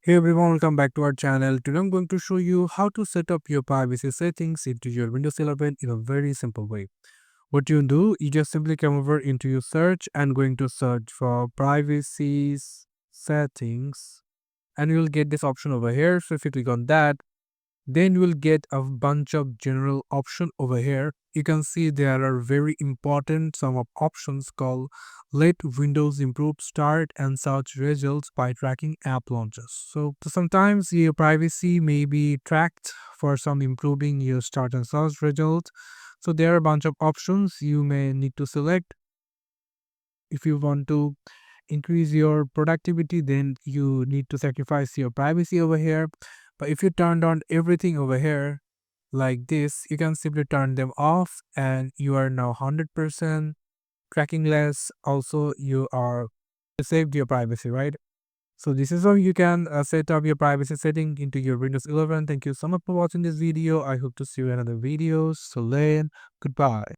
Hey everyone, welcome back to our channel. Today I'm going to show you how to set up your privacy settings into your Windows 11 in a very simple way. What you do, you just simply come over into your search and going to search for privacy settings and you'll get this option over here. So if you click on that, then you will get a bunch of general option over here. You can see there are very important some of options called let Windows improve start and search results by tracking app launches. So sometimes your privacy may be tracked for some improving your start and search results. So there are a bunch of options you may need to select. If you want to increase your productivity, then you need to sacrifice your privacy over here. But if you turned on everything over here like this, you can simply turn them off and you are now 100% tracking less. Also, you are saved your privacy, right? So this is how you can set up your privacy setting into your Windows 11. Thank you so much for watching this video. I hope to see you in another videos. So then, goodbye.